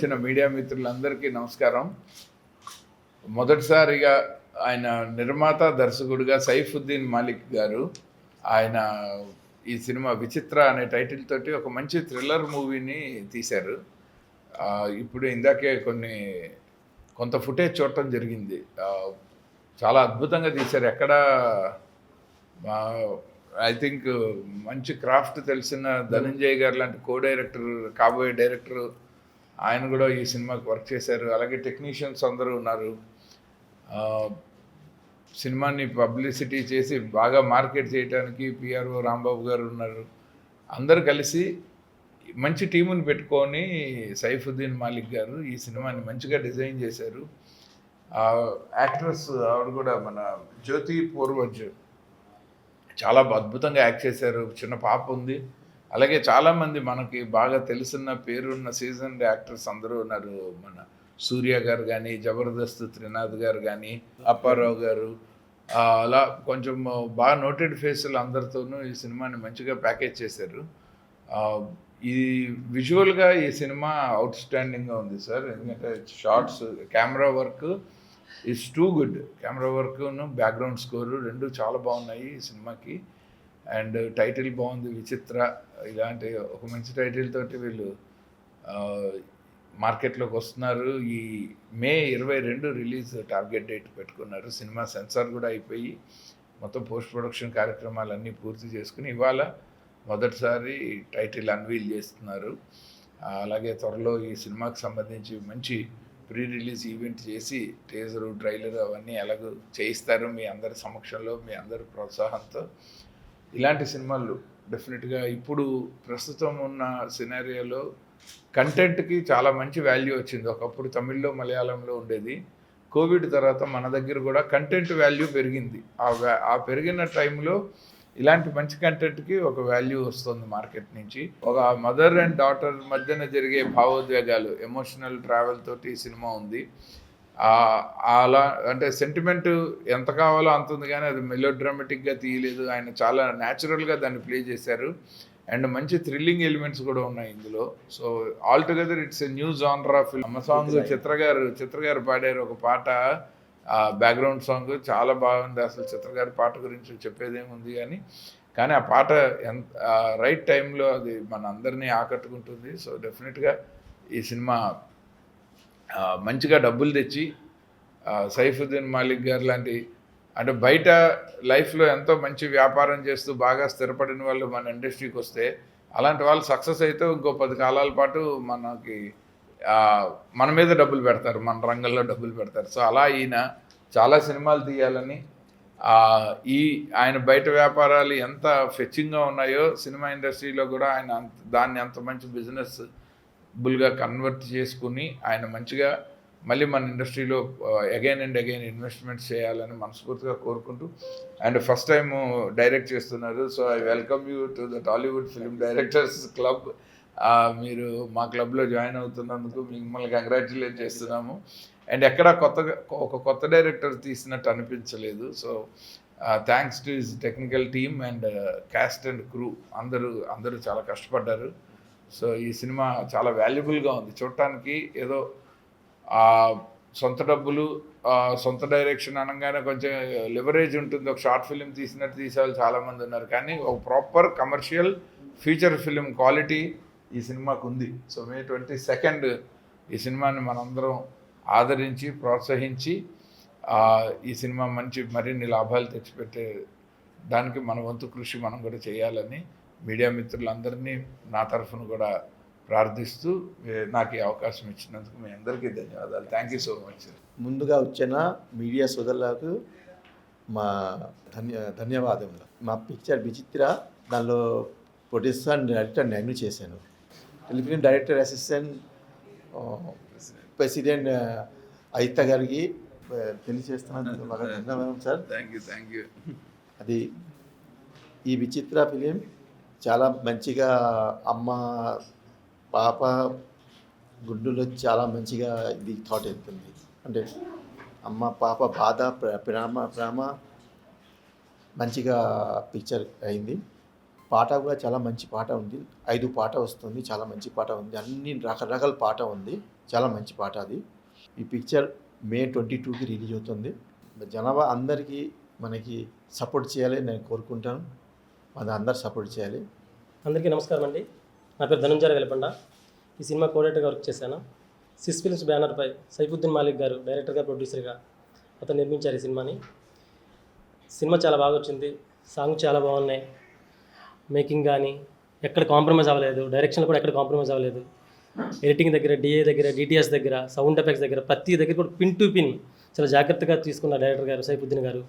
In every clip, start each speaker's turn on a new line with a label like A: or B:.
A: వచ్చిన మీడియా మిత్రులందరికీ నమస్కారం. మొదటిసారిగా ఆయన నిర్మాత దర్శకుడిగా సైఫుద్దీన్ మాలిక్ గారు ఆయన ఈ సినిమా విచిత్ర అనే టైటిల్ తోటి ఒక మంచి థ్రిల్లర్ మూవీని తీశారు. ఇప్పుడు ఇందాకే కొంత ఫుటేజ్ చూడటం జరిగింది. చాలా అద్భుతంగా తీశారు. ఎక్కడ ఐ థింక్ మంచి క్రాఫ్ట్ తెలిసిన ధనంజయ్ గారు లాంటి డైరెక్టర్, కాబోయే డైరెక్టర్, ఆయన కూడా ఈ సినిమాకి వర్క్ చేశారు. అలాగే టెక్నీషియన్స్ అందరూ ఉన్నారు. సినిమాని పబ్లిసిటీ చేసి బాగా మార్కెట్ చేయడానికి పిఆర్ఓ రాంబాబు గారు ఉన్నారు. అందరు కలిసి మంచి టీముని పెట్టుకొని సైఫుద్దీన్ మాలిక్ గారు ఈ సినిమాని మంచిగా డిజైన్ చేశారు. యాక్ట్రెస్ ఆవిడ కూడా మన జ్యోతి పూర్వజ్ చాలా అద్భుతంగా యాక్ట్ చేశారు. చిన్న పాప ఉంది. అలాగే చాలామంది మనకి బాగా తెలిసిన పేరున్న సీజన్ యాక్టర్స్ అందరూ ఉన్నారు. మన సూర్య గారు కానీ, జబర్దస్త్ త్రినాథ్ గారు కానీ, అప్పారావు గారు, అలా కొంచెం బాగా నోటెడ్ ఫేసులు అందరితోనూ ఈ సినిమాని మంచిగా ప్యాకేజ్ చేశారు. ఈ విజువల్గా ఈ సినిమా అవుట్ స్టాండింగ్గా ఉంది సార్. ఎందుకంటే shorts, camera work is too good. Camera వర్క్ను బ్యాక్గ్రౌండ్ స్కోరు రెండు చాలా బాగున్నాయి ఈ సినిమాకి. అండ్ టైటిల్ బాగుంది, విచిత్ర. ఇలాంటి ఒక మంచి టైటిల్ తోటి వీళ్ళు మార్కెట్లోకి వస్తున్నారు. ఈ మే 22 రిలీజ్ టార్గెట్ డేట్ పెట్టుకున్నారు. సినిమా సెన్సార్ కూడా అయిపోయి మొత్తం పోస్ట్ ప్రొడక్షన్ కార్యక్రమాలన్నీ పూర్తి చేసుకుని ఇవాళ మొదటిసారి టైటిల్ అన్వీల్ చేస్తున్నారు. అలాగే త్వరలో ఈ సినిమాకి సంబంధించి మంచి ప్రీ రిలీజ్ ఈవెంట్ చేసి టీజరు, ట్రైలర్ అవన్నీ ఎలాగో చేయిస్తారు మీ అందరి సమక్షంలో, మీ అందరి ప్రోత్సాహంతో. ఇలాంటి సినిమాలు డెఫినెట్గా ఇప్పుడు ప్రస్తుతం ఉన్న సినారియోలో కంటెంట్కి చాలా మంచి వాల్యూ వచ్చింది. ఒకప్పుడు తమిళ్లో, మలయాళంలో ఉండేది. కోవిడ్ తర్వాత మన దగ్గర కూడా కంటెంట్ వాల్యూ పెరిగింది. ఆ పెరిగిన టైంలో ఇలాంటి మంచి కంటెంట్కి ఒక వాల్యూ వస్తుంది మార్కెట్ నుంచి. ఒక మదర్ అండ్ డాటర్ మధ్యన జరిగే భావోద్వేగాలు, ఎమోషనల్ ట్రావెల్ తోటి ఈ సినిమా ఉంది. అలా అంటే సెంటిమెంట్ ఎంత కావాలో అంత ఉంది, కానీ అది మెలో డ్రామాటిక్గా తీయలేదు. ఆయన చాలా న్యాచురల్గా దాన్ని ప్లే చేశారు. అండ్ మంచి థ్రిల్లింగ్ ఎలిమెంట్స్ కూడా ఉన్నాయి ఇందులో. So all together it's a new genre film. అమ్మ సాంగ్ చిత్ర గారు పాడారు ఒక పాట, బ్యాక్గ్రౌండ్ సాంగ్ చాలా బాగుంది. అసలు చిత్ర గారి పాట గురించి చెప్పేదేముంది కానీ ఆ పాట రైట్ టైంలో అది మన అందరినీ ఆకట్టుకుంటుంది. సో డెఫినెట్గా ఈ సినిమా మంచిగా డబ్బులు తెచ్చి సైఫుద్దీన్ మాలిక్ గారు లాంటి, అంటే బయట లైఫ్లో ఎంతో మంచి వ్యాపారం చేస్తూ బాగా స్థిరపడిన వాళ్ళు మన ఇండస్ట్రీకి వస్తే, అలాంటి వాళ్ళు సక్సెస్ అయితే ఇంకో 10 కాలాల పాటు మన మీద డబ్బులు పెడతారు, మన రంగంలో డబ్బులు పెడతారు. సో అలా ఈయన చాలా సినిమాలు తీయాలని, ఆయన బయట వ్యాపారాలు ఎంత ఫెచ్చింగ్గా ఉన్నాయో సినిమా ఇండస్ట్రీలో కూడా ఆయన దాన్ని అంత మంచి బిజినెస్ బుల్గా కన్వర్ట్ చేసుకుని ఆయన మంచిగా మళ్ళీ మన ఇండస్ట్రీలో అగైన్ అండ్ అగైన్ ఇన్వెస్ట్మెంట్స్ చేయాలని మనస్ఫూర్తిగా కోరుకుంటూ, అండ్ ఫస్ట్ టైం డైరెక్ట్ చేస్తున్నారు. So I welcome you to the Tollywood film directors club. మీరు మా క్లబ్లో జాయిన్ అవుతున్నందుకు మిమ్మల్ని కంగ్రాచ్యులేట్ చేస్తున్నాము. అండ్ ఎక్కడ ఒక కొత్త డైరెక్టర్ తీసినట్టు అనిపించలేదు. So thanks to his technical team and caste and crew, అందరూ చాలా కష్టపడ్డారు. సో ఈ సినిమా చాలా వాల్యుబుల్గా ఉంది. చూడటానికి ఏదో సొంత డబ్బులు, సొంత డైరెక్షన్ అనగానే కొంచెం లివరేజ్ ఉంటుంది. ఒక షార్ట్ ఫిలిం తీసినట్టు తీసేవాళ్ళు చాలామంది ఉన్నారు, కానీ ఒక proper commercial feature film quality ఈ సినిమాకు ఉంది. సో మే 22 ఈ సినిమాని మనందరం ఆదరించి ప్రోత్సహించి ఈ సినిమా మరిన్ని లాభాలు తెచ్చిపెట్టే దానికి మన వంతు కృషి మనం కూడా చేయాలని మీడియా మిత్రులందరినీ నా తరఫున కూడా ప్రార్థిస్తూ నాకు ఈ అవకాశం ఇచ్చినందుకు మీ అందరికీ ధన్యవాదాలు. Thank you so much.
B: ముందుగా వచ్చిన మీడియా సోదరులకు మా ధన్యవాదములు. మా పిక్చర్ విచిత్ర, దానిలో ప్రొడ్యూసర్ అండ్ డైరెక్టర్ నేను చేశాను. టెలిఫిల్మ్ డైరెక్టర్ అసిస్టెంట్ ప్రెసిడెంట్ అయిత గారికి తెలియజేస్తున్నాను. బాగా ధన్యవాదం సార్.
A: Thank you.
B: అది ఈ విచిత్ర ఫిలిం చాలా మంచిగా అమ్మ పాప గుడ్డులో చాలా మంచిగా ఇది థాట్ వెళ్తుంది. అంటే అమ్మ పాప బాధ, ప్రేమ మంచిగా పిక్చర్ అయింది. పాట కూడా చాలా మంచి పాట ఉంది. 5 పాట వస్తుంది, చాలా మంచి పాట ఉంది. అన్ని రకరకాల పాట ఉంది. చాలా మంచి పాట అది. ఈ పిక్చర్ మే 22కి రిలీజ్ అవుతుంది. జనాభా అందరికీ మనకి సపోర్ట్ చేయాలి నేను కోరుకుంటాను. అది అందరు సపోర్ట్ చేయాలి.
C: అందరికీ నమస్కారం అండి. నా పేరు ధనుంజయ వెలపండ. ఈ సినిమా కోఆర్డినేటర్గా వర్క్ చేశాను. సిస్ ఫిల్మ్స్ బ్యానర్పై సైఫుద్దీన్ మాలిక్ గారు డైరెక్టర్గా, ప్రొడ్యూసర్గా అతను నిర్మించారు ఈ సినిమాని. సినిమా చాలా బాగా వచ్చింది. సాంగ్ చాలా బాగున్నాయి. మేకింగ్ కానీ ఎక్కడ కాంప్రమైజ్ అవ్వలేదు. డైరెక్షన్ కూడా ఎక్కడ కాంప్రమైజ్ అవ్వలేదు. ఎడిటింగ్ దగ్గర, డిఏ దగ్గర, డిటిఎస్ దగ్గర, సౌండ్ ఎఫెక్ట్స్ దగ్గర ప్రతి దగ్గర కూడా పిన్ టు పిన్ చాలా జాగ్రత్తగా తీసుకున్న డైరెక్టర్ గారు సైఫుద్దీన్ గారు.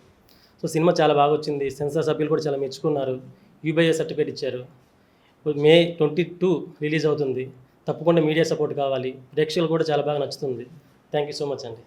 C: సో సినిమా చాలా బాగా వచ్చింది. సెన్సార్ సభ్యులు కూడా చాలా మెచ్చుకున్నారు. యూబీఐ సర్టిఫికేట్ ఇచ్చారు. మే 22 రిలీజ్ అవుతుంది. తప్పకుండా మీడియా సపోర్ట్ కావాలి. ప్రేక్షకులు కూడా చాలా బాగా నచ్చుతుంది. థ్యాంక్ యూ సో మచ్ అండి.